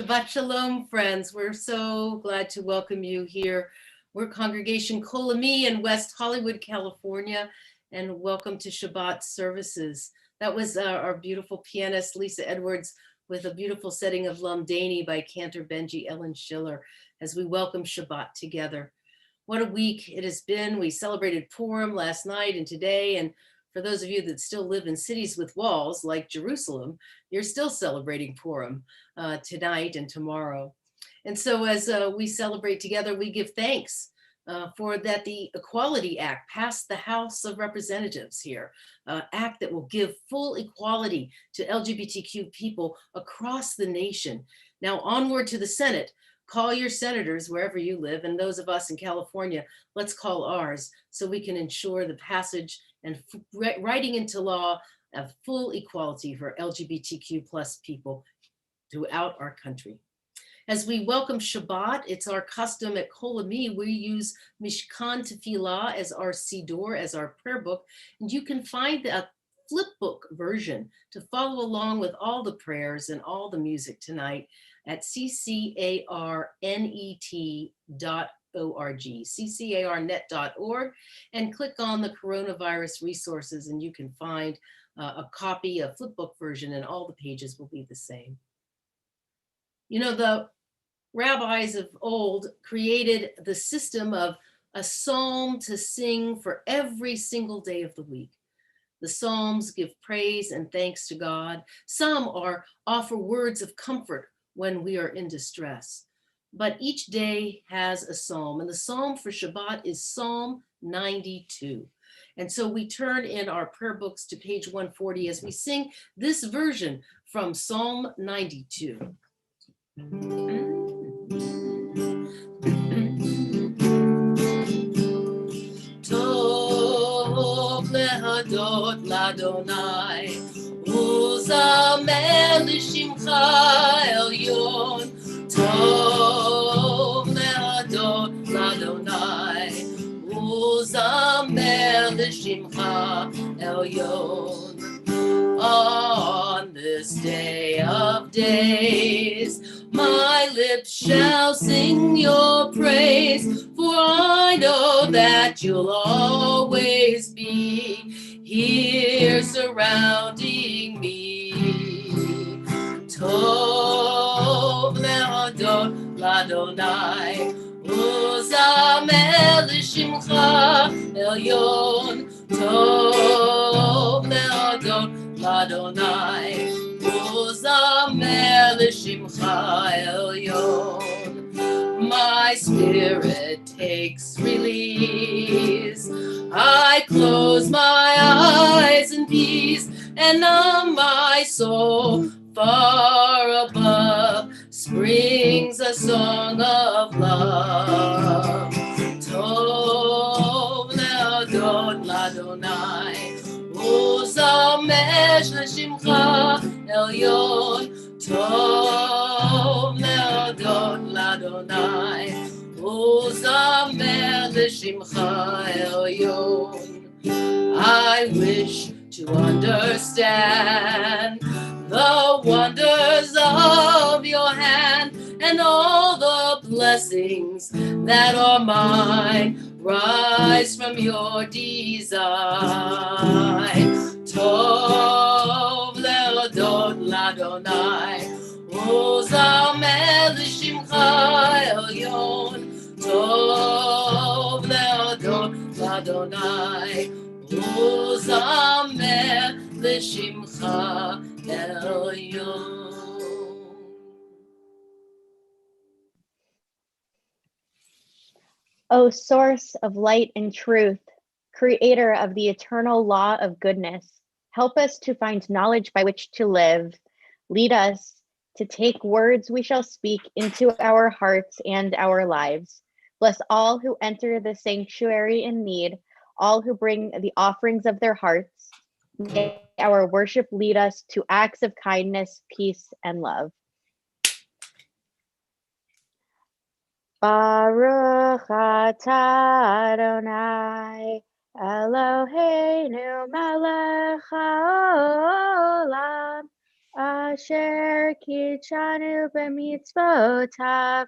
Shabbat Shalom, friends. We're so glad to welcome you here. We're Congregation Kol Ami in West Hollywood, California, and welcome to Shabbat Services. That was our beautiful pianist, Lisa Edwards, with a beautiful setting of Bottini by Cantor Benji Ellen Schiller, as we welcome Shabbat together. What a week it has been. We celebrated Purim last night and today, and for those of you that still live in cities with walls like Jerusalem, you're still celebrating Purim tonight and tomorrow. And so as we celebrate together, we give thanks for that the Equality Act passed the House of Representatives here, act that will give full equality to LGBTQ people across the nation. Now onward to the Senate. Call your senators wherever you live, and those of us in California, let's call ours so we can ensure the passage and writing into law of full equality for LGBTQ plus people throughout our country. As we welcome Shabbat, it's our custom at Kol Ami, we use Mishkan Tefillah as our Siddur, as our prayer book, and you can find the flip book version to follow along with all the prayers and all the music tonight at ccarnet.org, ccarnet.org, and click on the coronavirus resources and you can find a copy, a flipbook version, and all the pages will be the same. You know, the rabbis of old created the system of a psalm to sing for every single day of the week. The Psalms give praise and thanks to God. Some offer words of comfort when we are in distress. But each day has a psalm, and the psalm for Shabbat is Psalm 92. And so we turn in our prayer books to page 140 as we sing this version from Psalm 92. Tov lehadot l'Adonai, uzamer l'shimcha elyon. Tov lehadot l'Adonai, uzamer l'shimcha elyon. On this day of days, my lips shall sing your praise, for I know that you'll always be here surrounding me. Tov lehodot l'Adonai, uzamer l'shimcha elyon. Tov lehodot l'Adonai, uzamer l'shimcha elyon. My spirit takes release. I close my eyes in peace, and on my soul far above springs a song of love. Tov lehodot l'Adonai, uzamer l'shimcha elyon. Tov lehodot l'Adonai, uzamer l'shimcha elyon. I wish to understand the wonders of your hand and all the blessings that are mine rise from your design. Tov lehodot l'Adonai, uzamer l'shimcha elyon. Tov lehodot l'Adonai, uzamer l'shimcha elyon. O source of light and truth, creator of the eternal law of goodness, help us to find knowledge by which to live. Lead us to take words we shall speak into our hearts and our lives. Bless all who enter the sanctuary in need, all who bring the offerings of their hearts. May our worship lead us to acts of kindness, peace, and love. Baruch atah Adonai, Eloheinu melech haolam, Asher kitchanu b'mitzvotav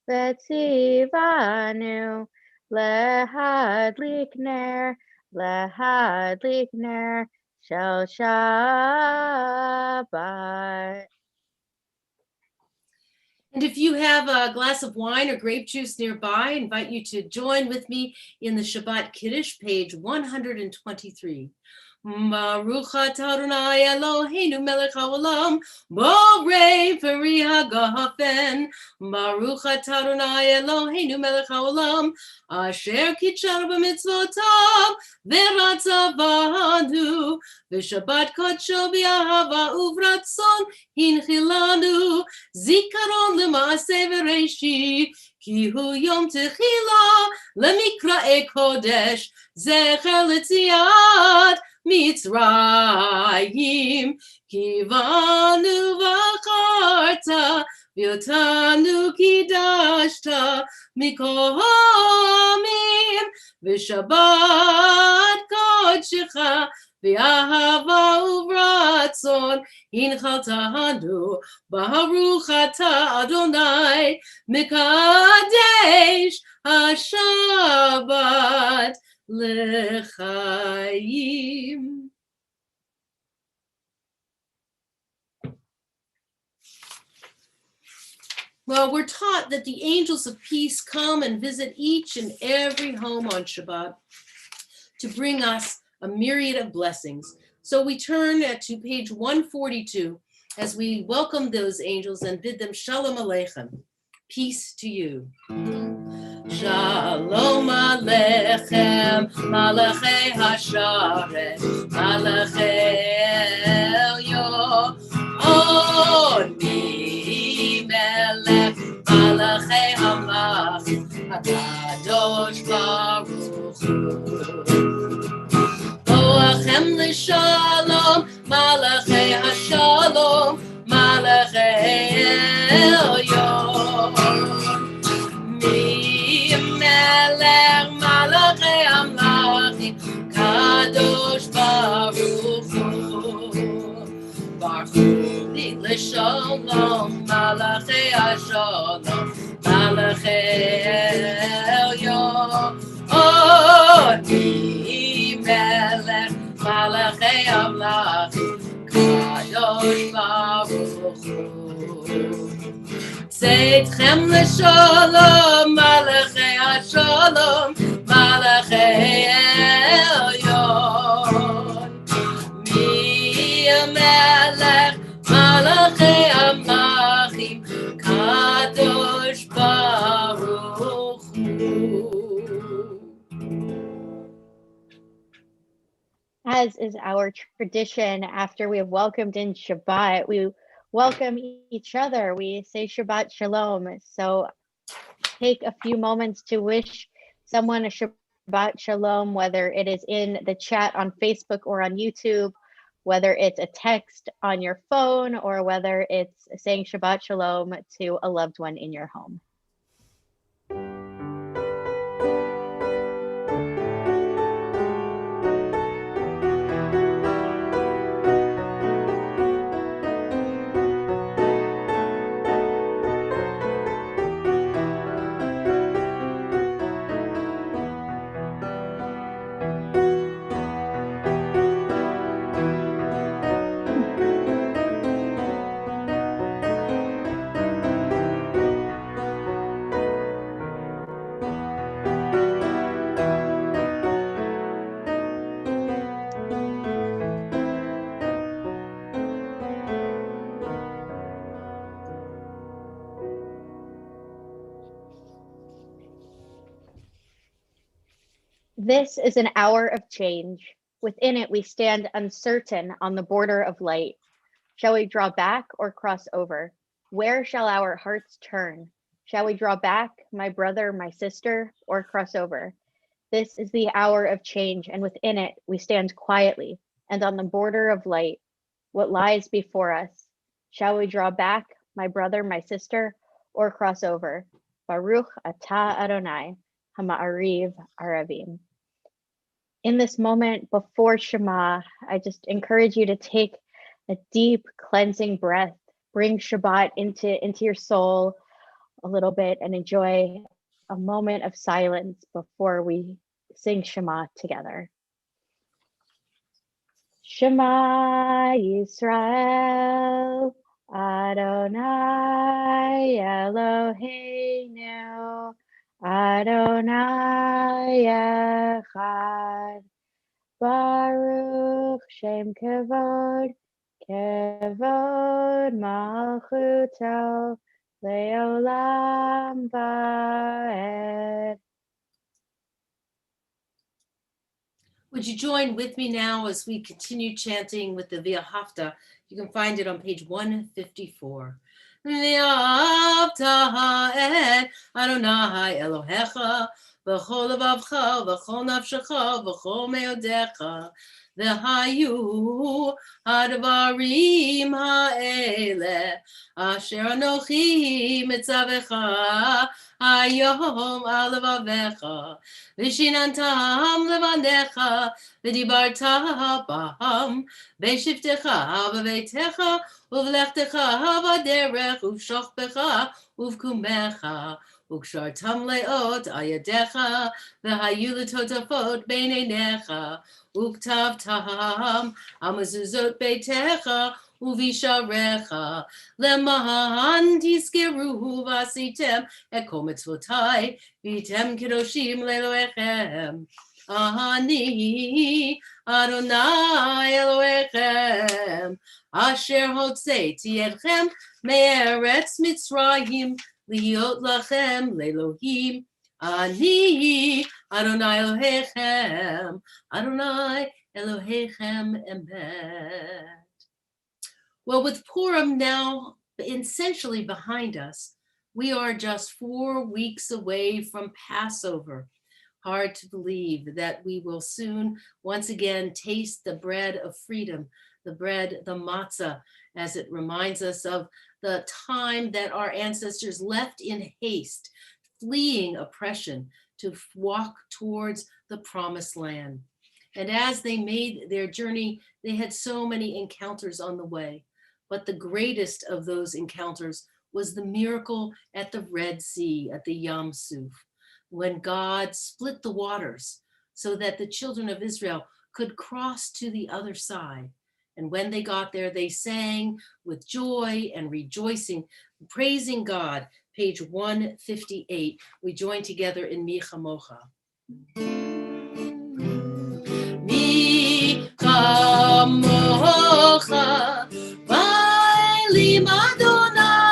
v'tzivanu lehadlik ner shel Shabbat. And if you have a glass of wine or grape juice nearby, I invite you to join with me in the Shabbat Kiddush, page 123. Baruch atah Adonai Eloheinu melech haolam, borei peri hagafen. Baruch atah Adonai Eloheinu melech haolam, asher kitshanu b'mitzvotav v'ratzavanu, v'shabbat kodsho b'ahava uvratzon hinchilanu, zikaron l'maaseh v'reishit, ki hu yom techila lemikra'e kodesh, zecher l'tziat Mitzrayim, kivanu v'acharta, v'yotanu kidashta, mikol ha'amim, v'shabbat kodshecha, v'ahava uvratzon, hinchaltanu, baruch atah Adonai, mekadesh ha-shabbat, L'chaim. Well, we're taught that the angels of peace come and visit each and every home on Shabbat to bring us a myriad of blessings. So we turn to page 142 as we welcome those angels and bid them Shalom Aleichem, peace to you. Shalom Aleichem, Malachei Hasharet, Malachei Elyon, Oni Melech, Malachei Hamlachim, HaKadosh Baruch Hu. Boachem L'Shalom, Malachei Hashalom, Malachei Elyon. Melech Malachei Amlachim, Kadosh Baruch Hu. Baruch Li L'Shalom, Malachei Hashalom, Malachei Elyon. Oni Melech Malachei Amlachim, Kadosh Baruch Hu. Zeitchem l'shalom, malachei hashalom, malachei elyon. Mi melech, malachei amlachim, kadosh baruch hu. As is our tradition, after we have welcomed in Shabbat, we welcome each other. We say Shabbat Shalom. So take a few moments to wish someone a Shabbat Shalom, whether it is in the chat on Facebook or on YouTube, whether it's a text on your phone, or whether it's saying Shabbat Shalom to a loved one in your home. This is an hour of change. Within it, we stand uncertain on the border of light. Shall we draw back or cross over? Where shall our hearts turn? Shall we draw back, my brother, my sister, or cross over? This is the hour of change, and within it, we stand quietly and on the border of light. What lies before us? Shall we draw back, my brother, my sister, or cross over? Baruch atah Adonai, hama'ariv aravim. In this moment before Shema, I just encourage you to take a deep cleansing breath. Bring Shabbat into your soul a little bit and enjoy a moment of silence before we sing Shema together. Shema Yisrael, Adonai Eloheinu, Adonai Echad, Baruch Shem Kavod, Kavod Malchuto, Leolam Vaed. Would you join with me now as we continue chanting with the V'ahavta? You can find it on page 154. V'ahavta et Adonai Elohecha v'chol levavcha v'chol nafshecha v'chol meodecha v'hayu hadvarim ha'ele asher anochi mitzavecha hayom al levavecha v'shinantam levanecha v'dibarta b'ham v'shiftecha v'veitecha uvlechtecha v'derech uv'shochbecha uv'kumecha uv'kshartam leot ayadecha v'hayu l'totafot b'neinecha uv'ktavtam amazuzot beitecha uvisharecha lemahan tiskeru vasitem et kol mitzvotai vitem kedoshim leloechem Ani Adonai Elohechem Asher hotzeiti etchem me'eretz Mitzrayim liot lachem lelohim Ani Adonai Elohechem Adonai Elohechem Emet. Well, with Purim now essentially behind us, we are just 4 weeks away from Passover. Hard to believe that we will soon once again taste the bread of freedom, the bread, the matzah, as it reminds us of the time that our ancestors left in haste, fleeing oppression to walk towards the promised land. And as they made their journey, they had so many encounters on the way. But the greatest of those encounters was the miracle at the Red Sea, at the Yam Suf, when God split the waters so that the children of Israel could cross to the other side. And when they got there, they sang with joy and rejoicing, praising God. Page 158, we join together in Mi Chamocha. Mi Chamocha, Bailim Adonai,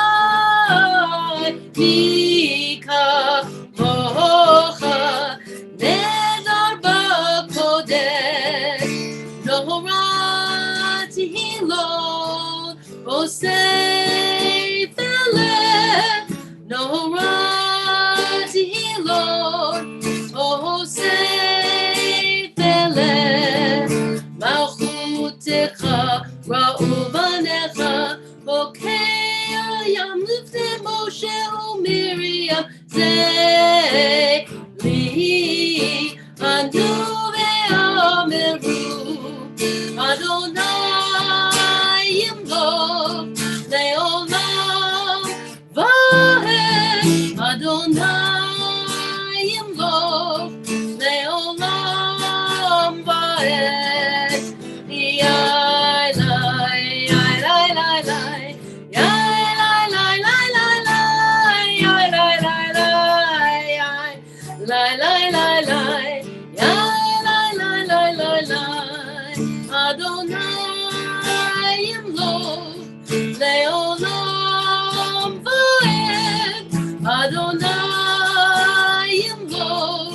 Mi Chamocha, Nedar B'Kodesh, Nohorati Hilon, Osei Feleh, Nohorati Hilon, Osei Feleh, Malchutecha, Ra'uvanecha, Bokei Yam Lifnei Moshe u'Miriam, Zei li Anu ve'ameru, Adonai Yimlok le'olam va'ed, Adonai Yimlok le'olam va'ed. Yai lai, yai lai lai lai, yai lai lai lai lai lai, yai lai lai lai, yai lai lai lai lai, yai lai lai lai lai lai. Adonai Yimlok le'olam va'ed, Adonai Yimlok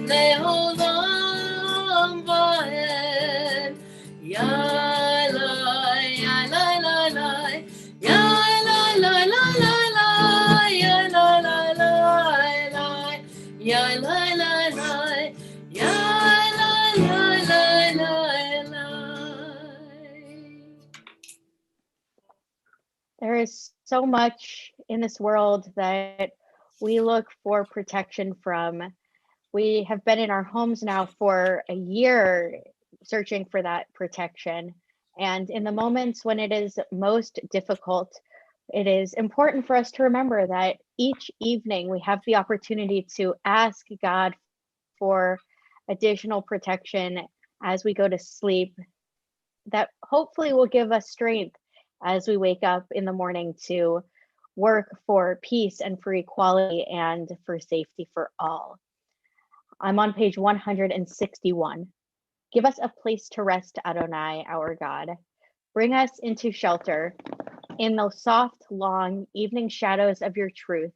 le'olam va'ed. Yai lai, yai lai lai lai, yai lai lai lai lai lai, yai lai lai lai lai, yai lai lai lai, yai lai lai lai lai lai. There is so much in this world that we look for protection from. We have been in our homes now for a year searching for that protection. And in the moments when it is most difficult, it is important for us to remember that each evening we have the opportunity to ask God for additional protection as we go to sleep, that hopefully will give us strength as we wake up in the morning to work for peace and for equality and for safety for all. I'm on page 161. Give us a place to rest, Adonai, our God. Bring us into shelter in the soft, long evening shadows of your truth.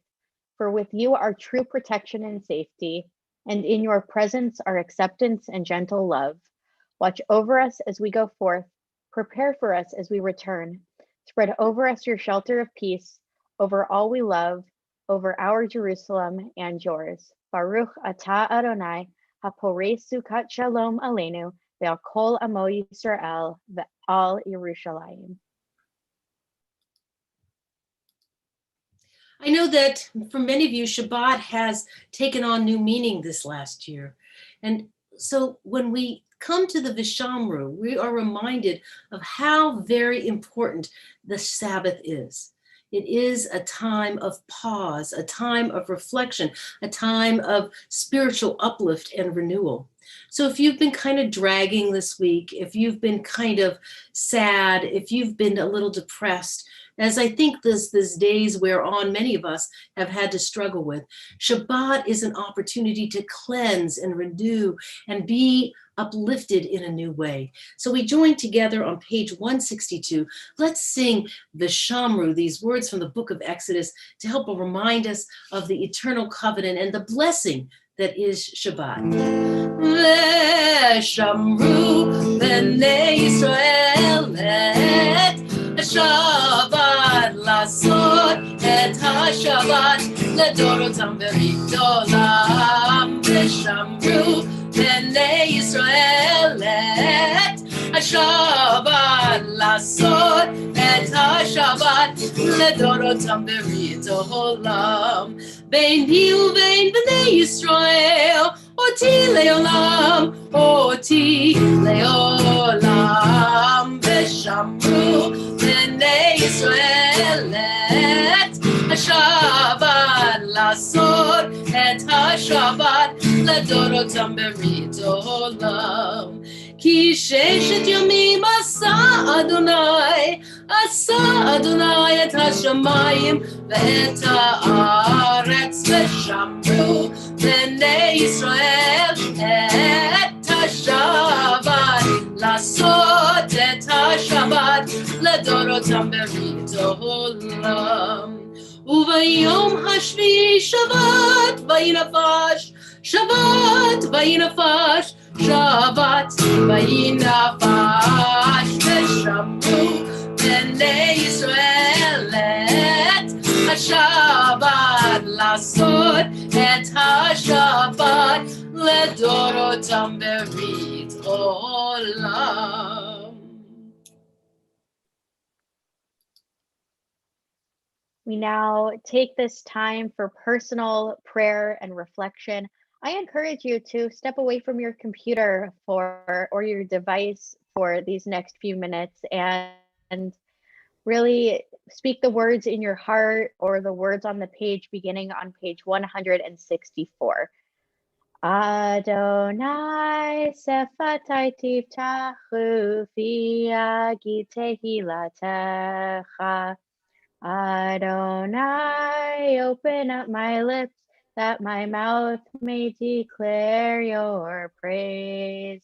For with you are true protection and safety, and in your presence are acceptance and gentle love. Watch over us as we go forth. Prepare for us as we return. Spread over us your shelter of peace, over all we love, over our Jerusalem and yours. Baruch atah Adonai, haporei sukat shalom aleinu, ve'al kol amo Yisrael, ve'al Yerushalayim. I know that for many of you, Shabbat has taken on new meaning this last year. And so when we come to the Vishamru, we are reminded of how very important the Sabbath is. It is a time of pause, a time of reflection, a time of spiritual uplift and renewal. So if you've been kind of dragging this week, if you've been kind of sad, if you've been a little depressed, as I think this days whereon many of us have had to struggle with, Shabbat is an opportunity to cleanse and renew and be uplifted in a new way. So we join together on page 162. Let's sing the Shamru, these words from the book of Exodus, to help remind us of the eternal covenant and the blessing that is Shabbat. Shamru b'nei Yisrael et Shabbat lasot et HaShabbat ledorotam b'ridolam v'shamru b'nei Yisrael et Shabbat lasot et HaShabbat ledorotam b'ridolam b'ni u'b'nei b'nei Yisrael Oti leolam, oti leolam, v'shamru b'nei Yisrael et HaShabbat lasot et HaShabbat ledorotam b'ridolam. Ki sheshet yomim asa Adonai et hashamayim ve'et haaretz v'shamru b'nei Yisrael et HaShabbat lasot et HaShabbat ledorotam b'ridolam. U'vayom hashvi Shabbat vayinafash Shabbat vayinafash Shabbat vayinafash v'shamru b'nei Yisrael et HaShabbat lasot et HaShabbat ledorotam b'ridolam. We now take this time for personal prayer and reflection. I encourage you to step away from your computer or your device for these next few minutes and really speak the words in your heart or the words on the page beginning on page 164. Adonai sefatai tiftachu fi agi tehilatecha. Adonai, open up my lips that my mouth may declare your praise.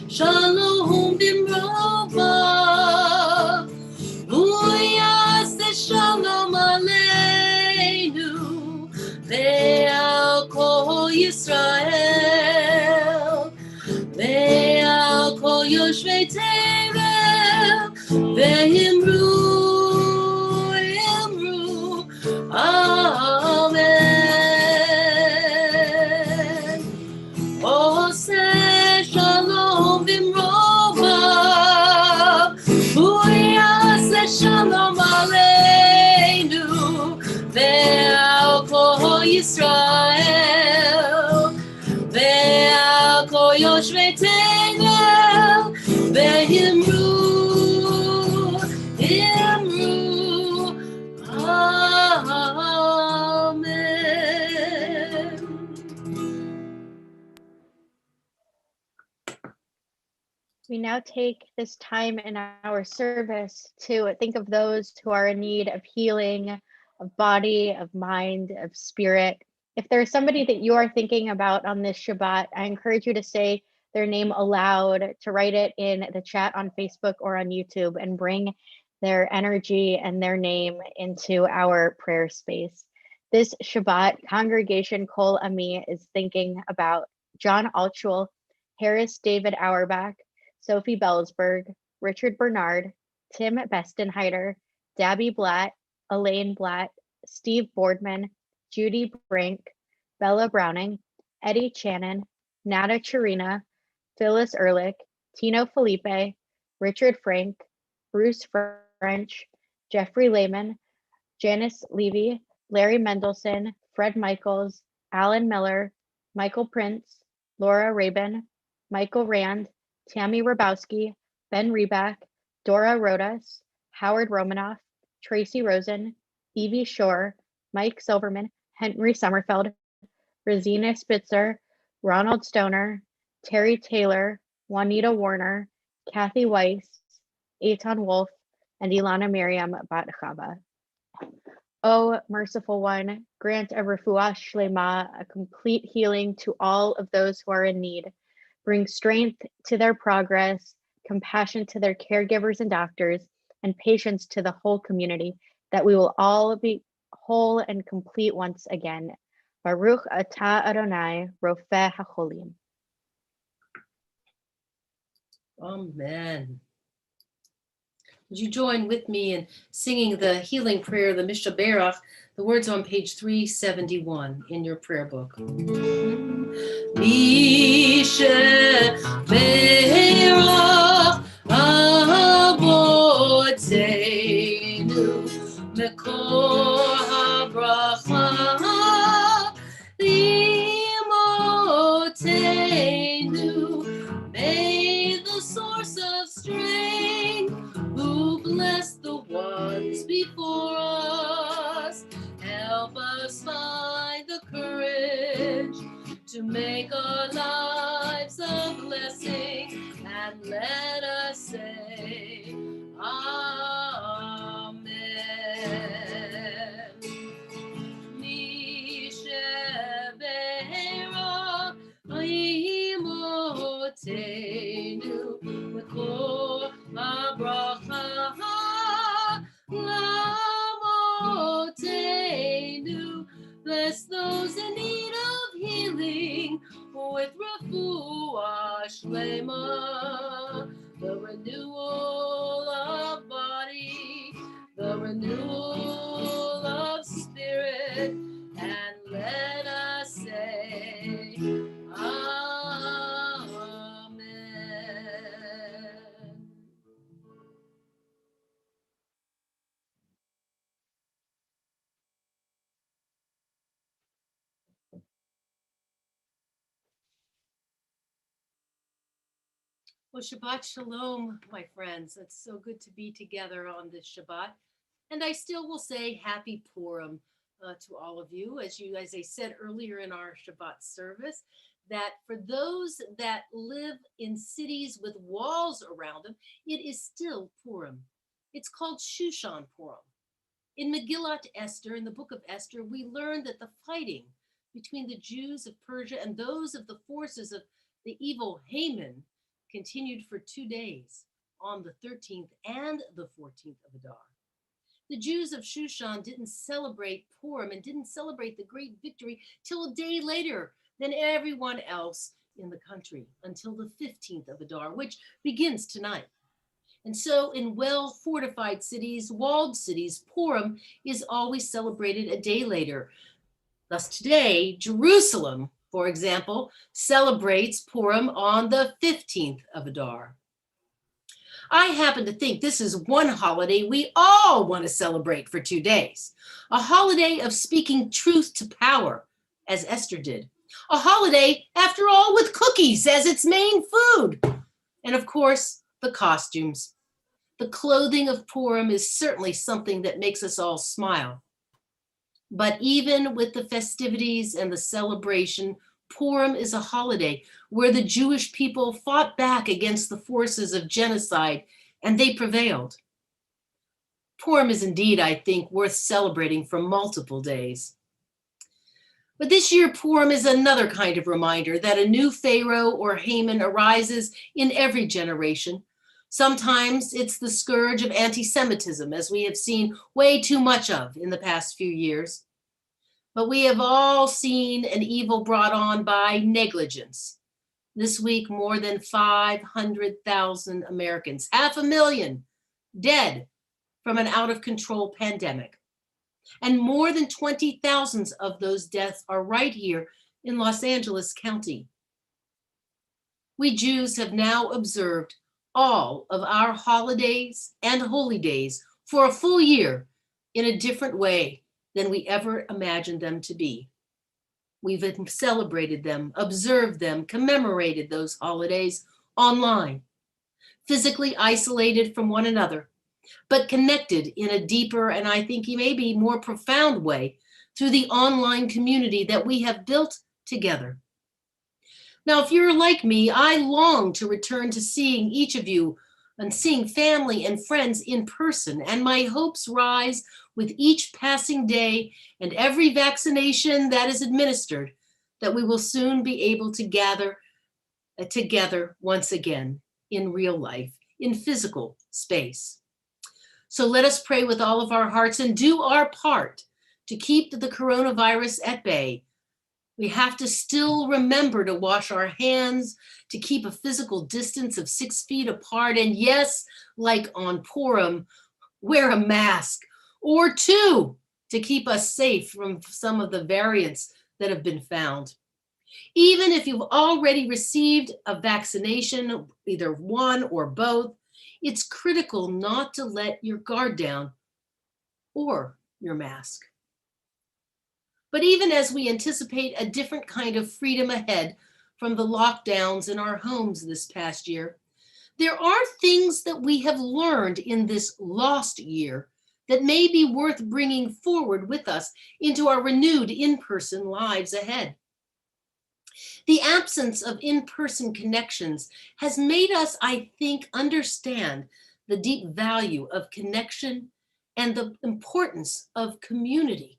Shalom bimrova, uyase shalom aleinu, ve'al kol Yisrael, ve'al kol yoshvei tevel, ve'imru, amen. Oseh shalom bimrova, uyase shalom aleinu, ve'al kol Yisrael, ve'al kol yoshvei tevel, ve'imru, amen. We now take this time in our service to think of those who are in need of healing, of body, of mind, of spirit. If there's somebody that you are thinking about on this Shabbat, I encourage you to say their name aloud, to write it in the chat on Facebook or on YouTube, and bring their energy and their name into our prayer space. This Shabbat, Congregation Kol Ami is thinking about John Altschul, Harris David Auerbach, Sophie Bellsberg, Richard Bernard, Tim Bestenheider, Dabby Blatt, Elaine Blatt, Steve Boardman, Judy Brink, Bella Browning, Eddie Channon, Nada Chirina, Phyllis Ehrlich, Tino Felipe, Richard Frank, Bruce French, Jeffrey Lehman, Janice Levy, Larry Mendelson, Fred Michaels, Alan Miller, Michael Prince, Laura Rabin, Michael Rand, Tammy Rabowski, Ben Reback, Dora Rodas, Howard Romanoff, Tracy Rosen, Evie Shore, Mike Silverman, Henry Sommerfeld, Rosina Spitzer, Ronald Stoner, Terry Taylor, Juanita Warner, Kathy Weiss, Eitan Wolf, and Ilana Miriam Bat-Chava. O merciful one, grant a refuah shlema, a complete healing to all of those who are in need. Bring strength to their progress, compassion to their caregivers and doctors, and patience to the whole community, that we will all be whole and complete once again. Baruch atah Adonai, Rofeh HaCholim. Amen. Would you join with me in singing the healing prayer, the Mishaberach, the words on page 371 in your prayer book. Mishaberach Avotenu Mekor HaBracha Limotenu. May the source of strength, who bless the ones before us, help us find the courage to make our lives a blessing, and let us say Amen. Bottini. Bless those in need of healing with refuah shlema, the renewal of body, the renewal of spirit, and let us say, Amen. Well, Shabbat Shalom, my friends. It's so good to be together on this Shabbat. And I still will say happy Purim to all of you. As I said earlier in our Shabbat service, that for those that live in cities with walls around them, it is still Purim. It's called Shushan Purim. In Megillat Esther, in the book of Esther, we learn that the fighting between the Jews of Persia and those of the forces of the evil Haman continued for 2 days, on the 13th and the 14th of Adar. The Jews of Shushan didn't celebrate Purim and didn't celebrate the great victory till a day later than everyone else in the country, until the 15th of Adar, which begins tonight. And so in well-fortified cities, walled cities, Purim is always celebrated a day later. Thus today, Jerusalem, for example, celebrates Purim on the 15th of Adar. I happen to think this is one holiday we all want to celebrate for 2 days. A holiday of speaking truth to power, as Esther did. A holiday, after all, with cookies as its main food. And of course, the costumes. The clothing of Purim is certainly something that makes us all smile. But even with the festivities and the celebration, Purim is a holiday where the Jewish people fought back against the forces of genocide, and they prevailed. Purim is indeed, I think, worth celebrating for multiple days. But this year, Purim is another kind of reminder that a new Pharaoh or Haman arises in every generation. Sometimes it's the scourge of anti-Semitism, as we have seen way too much of in the past few years. But we have all seen an evil brought on by negligence. This week, more than 500,000 Americans, 500,000 dead from an out-of-control pandemic. And more than 20,000 of those deaths are right here in Los Angeles County. We Jews have now observed all of our holidays and holy days for a full year in a different way than we ever imagined them to be. We've celebrated them, observed them, commemorated those holidays online, physically isolated from one another, but connected in a deeper and I think maybe more profound way through the online community that we have built together. Now, if you're like me, I long to return to seeing each of you and seeing family and friends in person, and my hopes rise with each passing day and every vaccination that is administered, that we will soon be able to gather together once again in real life, in physical space. So let us pray with all of our hearts and do our part to keep the coronavirus at bay. We have to still remember to wash our hands, to keep a physical distance of 6 feet apart, and yes, like on Purim, wear a mask or two to keep us safe from some of the variants that have been found. Even if you've already received a vaccination, either one or both, it's critical not to let your guard down or your mask. But even as we anticipate a different kind of freedom ahead from the lockdowns in our homes this past year, there are things that we have learned in this lost year that may be worth bringing forward with us into our renewed in-person lives ahead. The absence of in-person connections has made us, I think, understand the deep value of connection and the importance of community.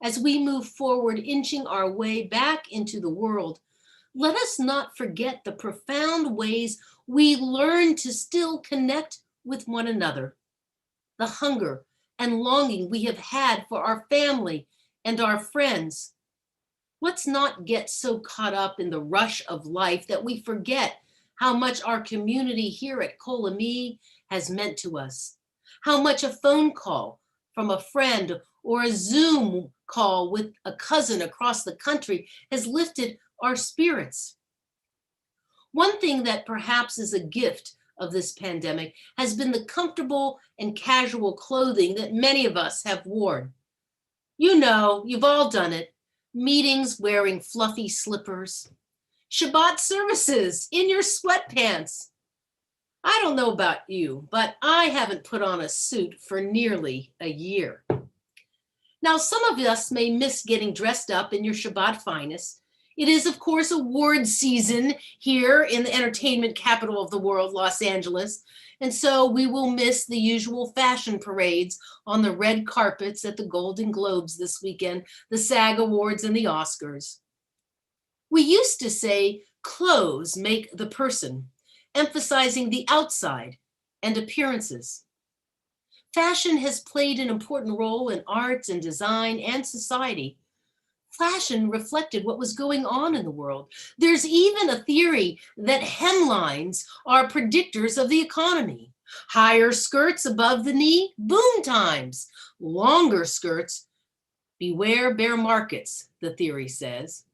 As we move forward, inching our way back into the world, let us not forget the profound ways we learn to still connect with one another, the hunger and longing we have had for our family and our friends. Let's not get so caught up in the rush of life that we forget how much our community here at Kol Ami has meant to us, how much a phone call from a friend or a Zoom call with a cousin across the country has lifted our spirits. One thing that perhaps is a gift of this pandemic has been the comfortable and casual clothing that many of us have worn. You know, you've all done it. Meetings wearing fluffy slippers. Shabbat services in your sweatpants. I don't know about you, but I haven't put on a suit for nearly a year. Now, some of us may miss getting dressed up in your Shabbat finest. It is, of course, award season here in the entertainment capital of the world, Los Angeles. And so we will miss the usual fashion parades on the red carpets at the Golden Globes this weekend, the SAG Awards and the Oscars. We used to say clothes make the person, emphasizing the outside and appearances. Fashion has played an important role in arts and design and society. Fashion reflected what was going on in the world. There's even a theory that hemlines are predictors of the economy. Higher skirts above the knee, boom times. Longer skirts, beware bear markets, the theory says.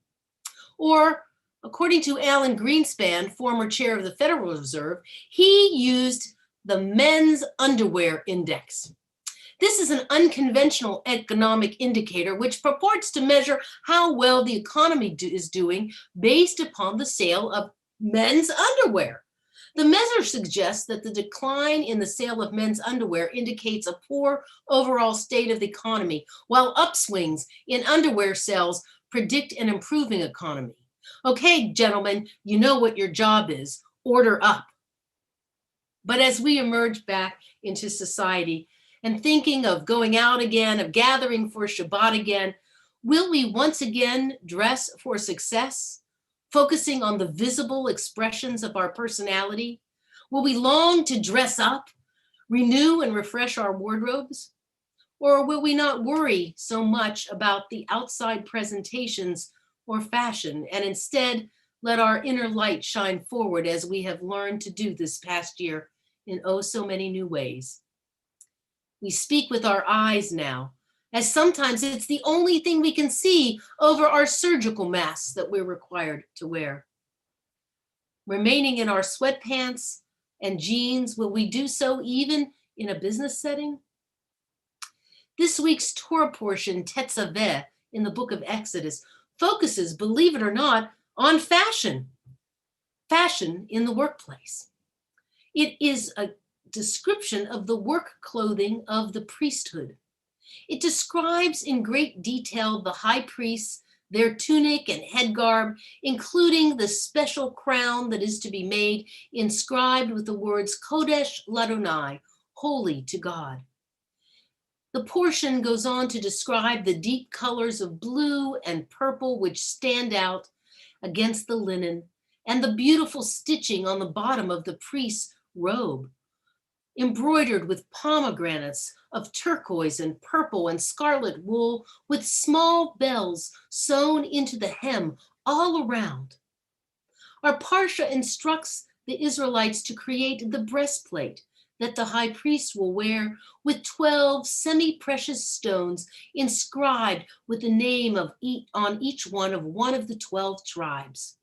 Or, according to Alan Greenspan, former chair of the Federal Reserve, he used the men's underwear index. This is an unconventional economic indicator which purports to measure how well the economy is doing based upon the sale of men's underwear. The measure suggests that the decline in the sale of men's underwear indicates a poor overall state of the economy, while upswings in underwear sales predict an improving economy. Okay, gentlemen, you know what your job is. Order up. But as we emerge back into society, and thinking of going out again, of gathering for Shabbat again, will we once again dress for success, focusing on the visible expressions of our personality? Will we long to dress up, renew and refresh our wardrobes? Or will we not worry so much about the outside presentations or fashion, and instead let our inner light shine forward as we have learned to do this past year in oh so many new ways? We speak with our eyes now, as sometimes it's the only thing we can see over our surgical masks that we're required to wear. Remaining in our sweatpants and jeans, will we do so even in a business setting? This week's Torah portion, Tetzaveh, in the book of Exodus, focuses, believe it or not, on fashion in the workplace. It is a description of the work clothing of the priesthood. It describes in great detail the high priests, their tunic and head garb, including the special crown that is to be made, inscribed with the words Kodesh Ladonai, holy to God. The portion goes on to describe the deep colors of blue and purple which stand out against the linen, and the beautiful stitching on the bottom of the priest's robe, embroidered with pomegranates of turquoise and purple and scarlet wool, with small bells sewn into the hem all around. Our Parsha instructs the Israelites to create the breastplate that the high priest will wear, with 12 semi-precious stones inscribed with the name of on each one of the 12 tribes.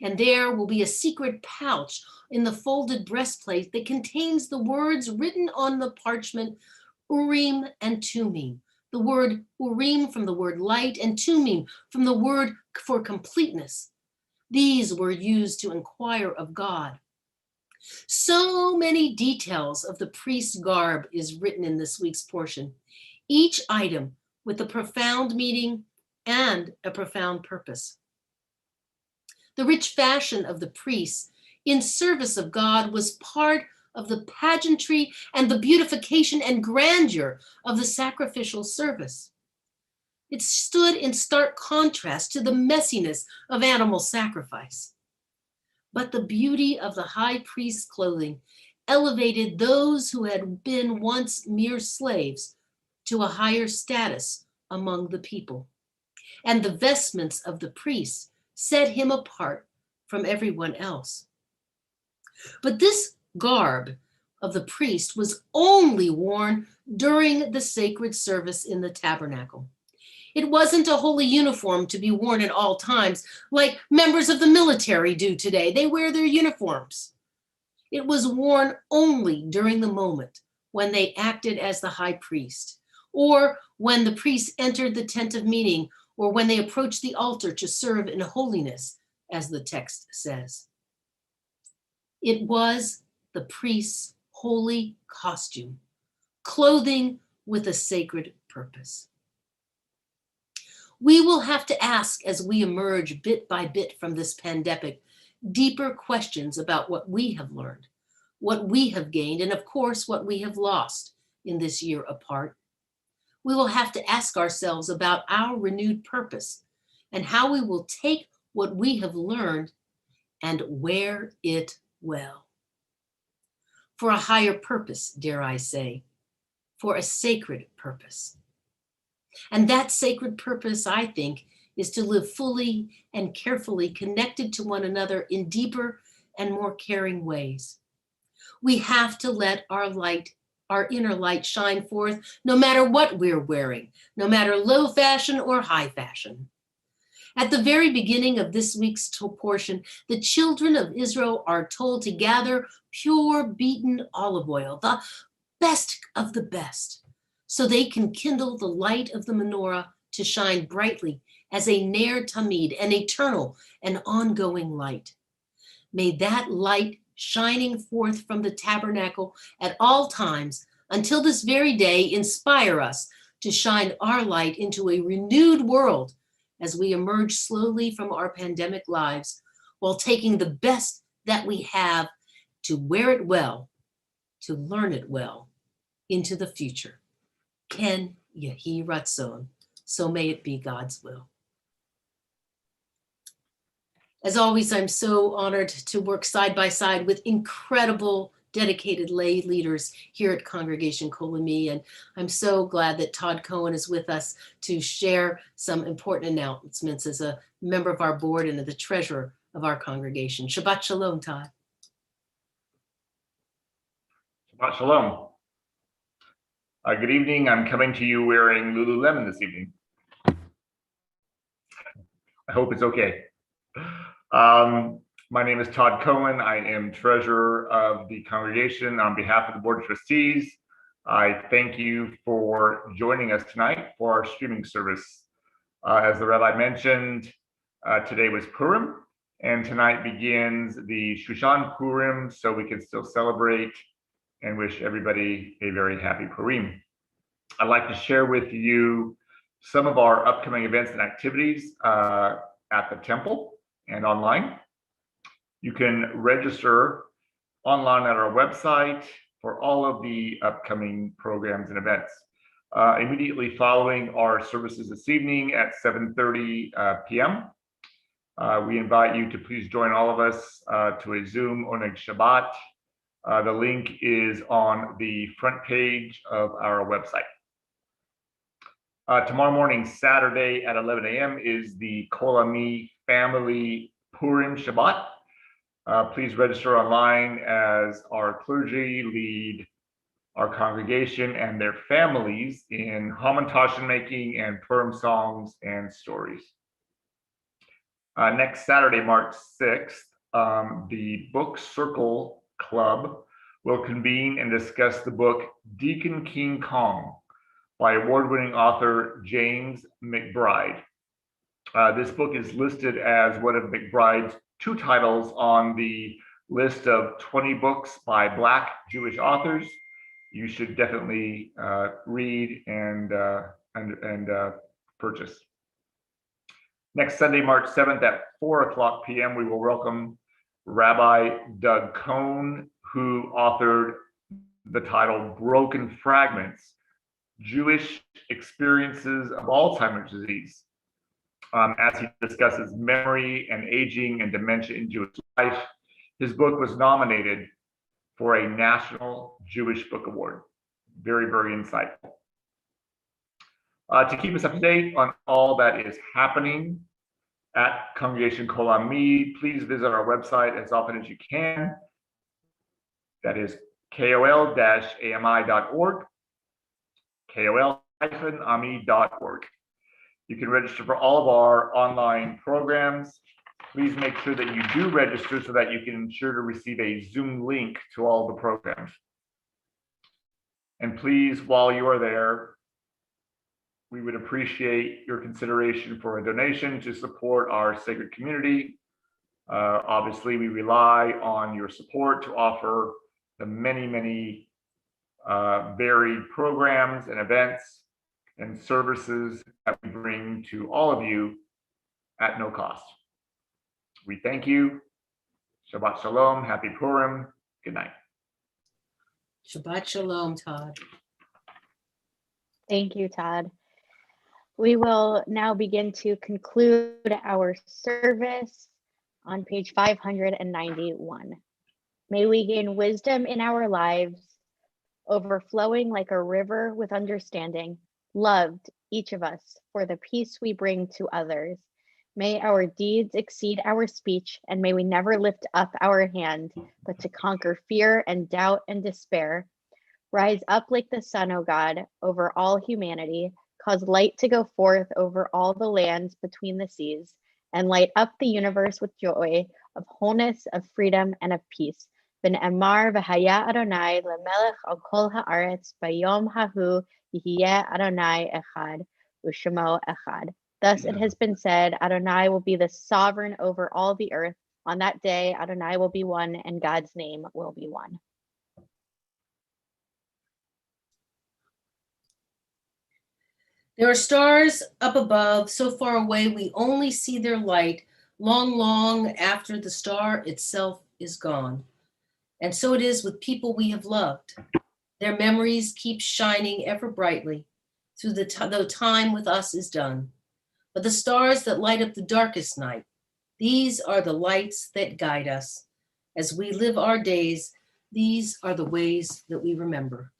And there will be a secret pouch in the folded breastplate that contains the words written on the parchment, Urim and Tumim. The word Urim from the word light, and Tumim from the word for completeness. These were used to inquire of God. So many details of the priest's garb is written in this week's portion, each item with a profound meaning and a profound purpose. The rich fashion of the priests in service of God was part of the pageantry and the beautification and grandeur of the sacrificial service. It stood in stark contrast to the messiness of animal sacrifice. But the beauty of the high priest's clothing elevated those who had been once mere slaves to a higher status among the people. And the vestments of the priests set him apart from everyone else. But this garb of the priest was only worn during the sacred service in the tabernacle. It wasn't a holy uniform to be worn at all times, like members of the military do today. They wear their uniforms. It was worn only during the moment when they acted as the high priest, or when the priest entered the tent of meeting, or when they approached the altar to serve in holiness, as the text says. It was the priest's holy costume, clothing with a sacred purpose. We will have to ask, as we emerge bit by bit from this pandemic, deeper questions about what we have learned, what we have gained, and of course, what we have lost in this year apart. We will have to ask ourselves about our renewed purpose and how we will take what we have learned and wear it well. For a higher purpose, dare I say, for a sacred purpose. And that sacred purpose, I think, is to live fully and carefully connected to one another in deeper and more caring ways. We have to let our light, our inner light, shine forth no matter what we're wearing, no matter low fashion or high fashion. At the very beginning of this week's portion, the children of Israel are told to gather pure beaten olive oil, the best of the best, so they can kindle the light of the menorah to shine brightly as a ner tamid, an eternal and ongoing light. May that light shining forth from the tabernacle at all times until this very day inspire us to shine our light into a renewed world as we emerge slowly from our pandemic lives while taking the best that we have to wear it well, to learn it well into the future. Ken Yehi Ratzon, so may it be God's will. As always, I'm so honored to work side by side with incredible, dedicated lay leaders here at Congregation Kol Ami, and I'm so glad that Todd Cohen is with us to share some important announcements as a member of our board and the treasurer of our congregation. Shabbat Shalom, Todd. Shabbat Shalom. Good evening. I'm coming to you wearing Lululemon this evening. I hope it's okay. My name is Todd Cohen. I am treasurer of the congregation on behalf of the Board of Trustees. I thank you for joining us tonight for our streaming service. As the rabbi mentioned, today was Purim, and tonight begins the Shushan Purim, so we can still celebrate and wish everybody a very happy Purim. I'd like to share with you some of our upcoming events and activities at the temple and online. You can register online at our website for all of the upcoming programs and events. Immediately following our services this evening at 7:30 p.m., we invite you to please join all of us to a Zoom Oneg Shabbat. The link is on the front page of our website. Tomorrow morning, Saturday at 11 a.m. is the Kol Ami Family Purim Shabbat. Please register online as our clergy lead our congregation and their families in Hamantashen making and Purim songs and stories. Next Saturday, March 6th, the Book Circle Club will convene and discuss the book Deacon King Kong by award-winning author James McBride. This book is listed as one of McBride's 2 titles on the list of 20 books by Black Jewish authors. You should definitely read and purchase. Next Sunday, March 7th at 4:00 p.m., we will welcome Rabbi Doug Cohn, who authored the title Broken Fragments, Jewish Experiences of Alzheimer's Disease, as he discusses memory and aging and dementia in Jewish life. His book was nominated for a National Jewish Book Award. Very, very insightful. To keep us up to date on all that is happening at Congregation Kol Ami, please visit our website as often as you can. That is kol-ami.org, kol-ami.org. You can register for all of our online programs. Please make sure that you do register so that you can ensure to receive a Zoom link to all the programs. And please, while you are there, we would appreciate your consideration for a donation to support our sacred community. Obviously, we rely on your support to offer the many, many varied programs and events and services that we bring to all of you at no cost. We thank you. Shabbat Shalom. Happy Purim. Good night. Shabbat Shalom, Todd. Thank you, Todd. We will now begin to conclude our service on page 591. May we gain wisdom in our lives, overflowing like a river with understanding, loved, each of us, for the peace we bring to others. May our deeds exceed our speech, and may we never lift up our hand, but to conquer fear and doubt and despair. Rise up like the sun, O God, over all humanity. Cause light to go forth over all the lands between the seas, and light up the universe with joy of wholeness, of freedom, and of peace. V'ne'emar v'haya Adonai lemelech al kol haaretz bayom hahu yihiyeh Adonai echad u'shemo echad. Thus it has been said, Adonai will be the sovereign over all the earth. On that day, Adonai will be one, and God's name will be one. There are stars up above, so far away we only see their light, long, long after the star itself is gone. And so it is with people we have loved. Their memories keep shining ever brightly through though time with us is done. But the stars that light up the darkest night, these are the lights that guide us. As we live our days, these are the ways that we remember.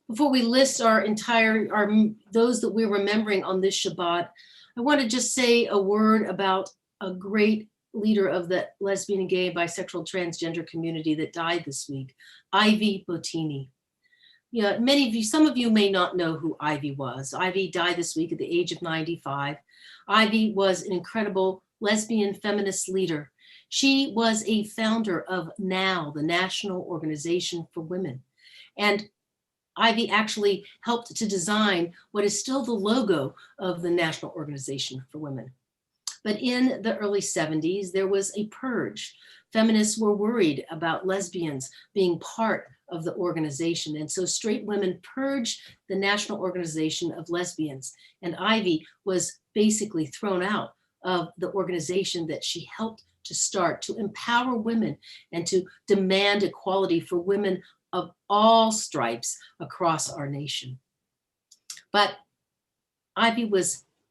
Before we list those that we're remembering on this Shabbat, I want to just say a word about a great leader of the lesbian, gay, bisexual, transgender community that died this week, Ivy Bottini. Yeah, some of you may not know who Ivy was. Ivy died this week at the age of 95. Ivy was an incredible lesbian feminist leader. She was a founder of NOW, the National Organization for Women. And Ivy actually helped to design what is still the logo of the National Organization for Women. But in the early 70s, there was a purge. Feminists were worried about lesbians being part of the organization. And so straight women purged the National Organization of Lesbians. And Ivy was basically thrown out of the organization that she helped to start to empower women and to demand equality for women of all stripes across our nation. But Ivy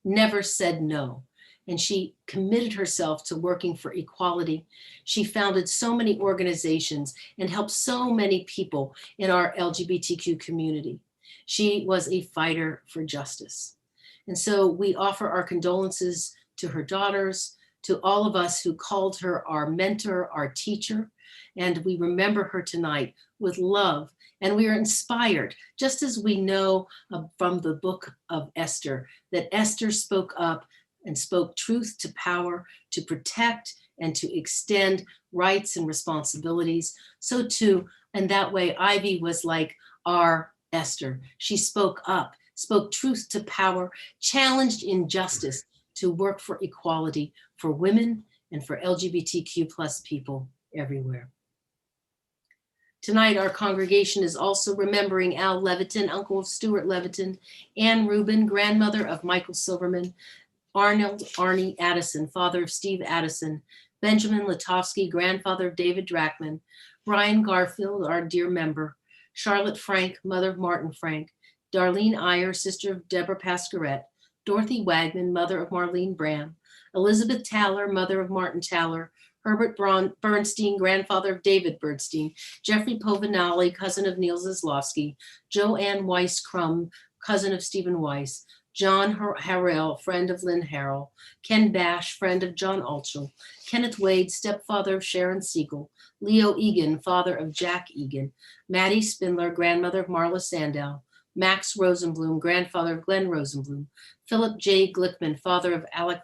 never said no, and she committed herself to working for equality. She founded so many organizations and helped so many people in our LGBTQ community. She was a fighter for justice. And so we offer our condolences to her daughters, to all of us who called her our mentor, our teacher, and we remember her tonight with love. And we are inspired, just as we know from the book of Esther, that Esther spoke up and spoke truth to power to protect and to extend rights and responsibilities. So too, and that way Ivy was like our Esther. She spoke up, spoke truth to power, challenged injustice to work for equality for women and for LGBTQ plus people everywhere. Tonight, our congregation is also remembering Al Levitin, uncle of Stuart Levitin, Ann Rubin, grandmother of Michael Silverman, Arnold Arnie Addison, father of Steve Addison, Benjamin Letofsky, grandfather of David Drachman, Brian Garfield, our dear member, Charlotte Frank, mother of Martin Frank, Darlene Iyer, sister of Deborah Pasquarette, Dorothy Wagman, mother of Marlene Bram, Elizabeth Taller, mother of Martin Taller, Herbert Bernstein, grandfather of David Bernstein, Jeffrey Povinali, cousin of Neil Zaslowski, Joanne Weiss Crum, cousin of Stephen Weiss, John Harrell, friend of Lynn Harrell, Ken Bash, friend of John Altschul, Kenneth Wade, stepfather of Sharon Siegel, Leo Egan, father of Jack Egan, Maddie Spindler, grandmother of Marla Sandow, Max Rosenblum, grandfather of Glenn Rosenblum, Philip J. Glickman, father of Alex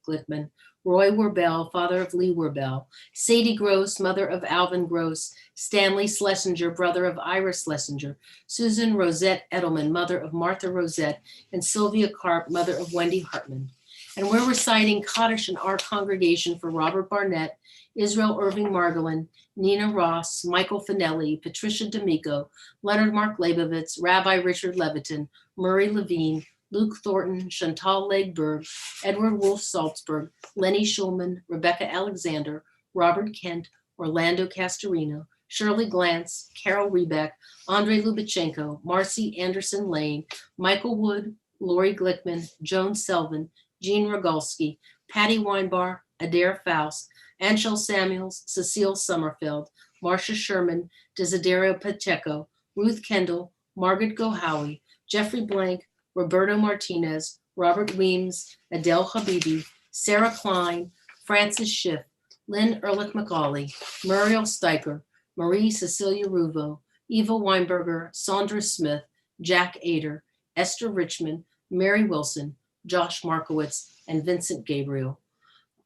Glickman, Roy Werbel, father of Lee Werbel, Sadie Gross, mother of Alvin Gross, Stanley Schlesinger, brother of Ira Schlesinger, Susan Rosette Edelman, mother of Martha Rosette, and Sylvia Karp, mother of Wendy Hartman. And we're reciting Kaddish in our congregation for Robert Barnett, Israel Irving Margolin, Nina Ross, Michael Finelli, Patricia D'Amico, Leonard Mark Leibovitz, Rabbi Richard Levitin, Murray Levine, Luke Thornton, Chantal Legberg, Edward Wolf Salzberg, Lenny Schulman, Rebecca Alexander, Robert Kent, Orlando Castorino, Shirley Glantz, Carol Rebeck, Andre Lubachenko, Marcy Anderson Lane, Michael Wood, Lori Glickman, Joan Selvin, Jean Rogalski, Patty Weinbar, Adair Faust, Angel Samuels, Cecile Sommerfeld, Marcia Sherman, Desiderio Pacheco, Ruth Kendall, Margaret Gohowie, Jeffrey Blank, Roberto Martinez, Robert Weems, Adele Habibi, Sarah Klein, Francis Schiff, Lynn Ehrlich McCauley, Muriel Steiker, Marie Cecilia Ruvo, Eva Weinberger, Sandra Smith, Jack Ader, Esther Richmond, Mary Wilson, Josh Markowitz, and Vincent Gabriel.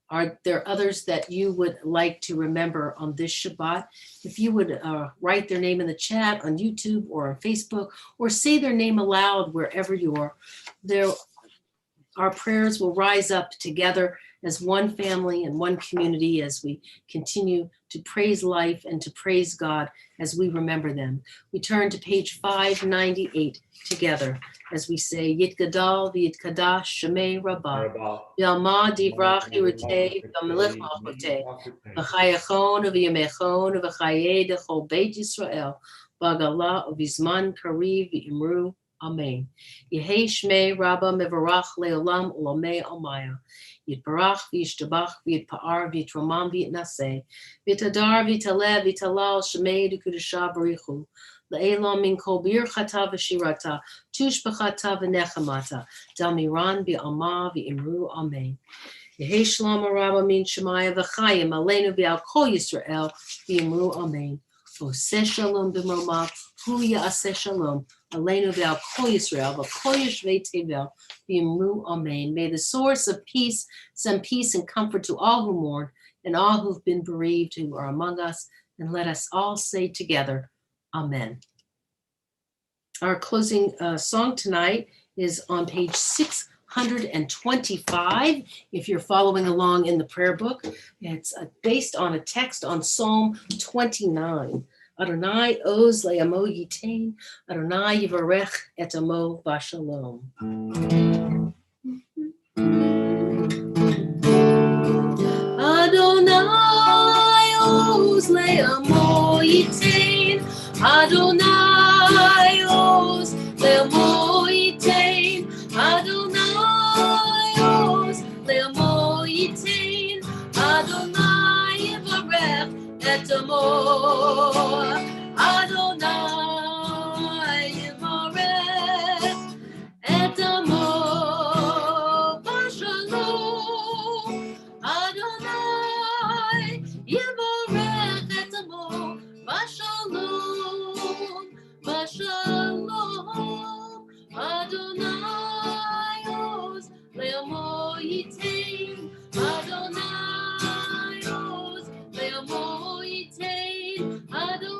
Are there others that you would like to remember on this Shabbat? If you would write their name in the chat on YouTube or on Facebook, or say their name aloud wherever you are, our prayers will rise up together as one family and one community as we continue to praise life and to praise God as we remember them. We turn to page 598 together as we say, Yitgadal v'yitkadash shemei Rabbah, Yalma divrach yirteh v'melech malchoteh, v'chayachon v'yamechon v'chayeh dechol beit Yisrael, v'agalah v'zman kariv v'imru. Amen. Yehei shmei Rabba mevarach leolam ulamei almaya. Yitbarach v'yishtabach v'yitpa'ar v'yitromam v'yitnaseh. V'yitadar v'yitaleh v'yitalal shmei d'kudashah barichu. Le'elam min kol birchata v'shirata. Tushbachata v'nechamata. Damiran v'alma v'imru. Amen. Yehei shalom Rabba min shemaya v'chayim aleinu v'al kol Yisrael v'imru. Amen. Oseh shalom b'mromav hu ya'aseh shalom. Aleinu v'al kol Yisrael v'kol yoshvei tevel v'imru. Amen. May the source of peace send peace and comfort to all who mourn and all who've been bereaved who are among us. And let us all say together, Amen. Our closing song tonight is on page 625. If you're following along in the prayer book, it's based on a text on Psalm 29. Adonai oz le'amo yitain, Adonai yivarech et amo b'shalom. Adonai oz le'amo yitain, Adonai oz le'amo yitain, Adonai oz le'amo yitain, Adonai yivarech et amo. Adonai yivarech et amo b'shalom. Adonai yivarech et amo b'shalom, b'shalom. Adonai oz le'amo yitain, Adonai oz le'amo yitain, Adonai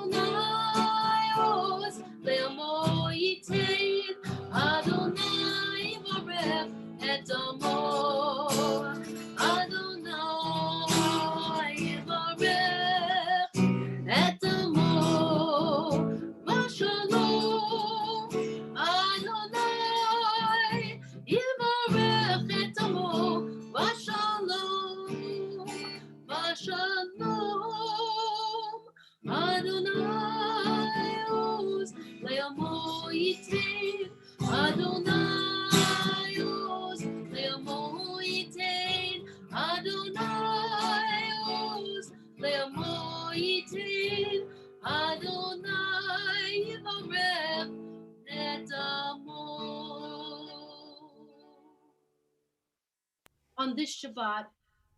On this Shabbat,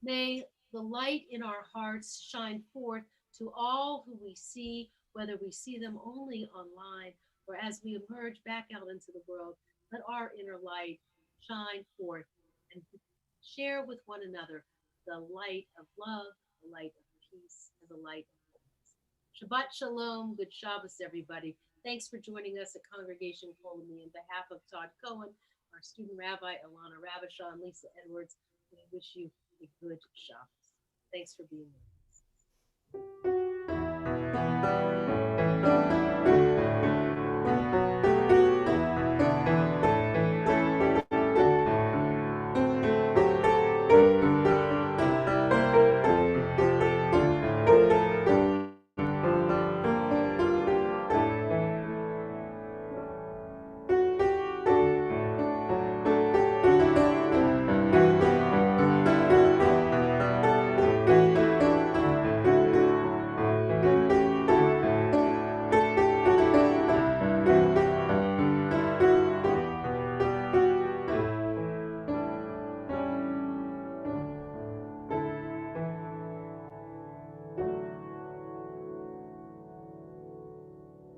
may the light in our hearts shine forth to all who we see, whether we see them only online or as we emerge back out into the world. Let our inner light shine forth and share with one another the light of love, the light of peace, and the light of holiness. Shabbat Shalom, good Shabbos, everybody. Thanks for joining us at Congregation Kol Ami. On behalf of Todd Cohen, our student rabbi, Alana Rabishaw, and Lisa Edwards, we wish you a good Shabbos. Thanks for being with us.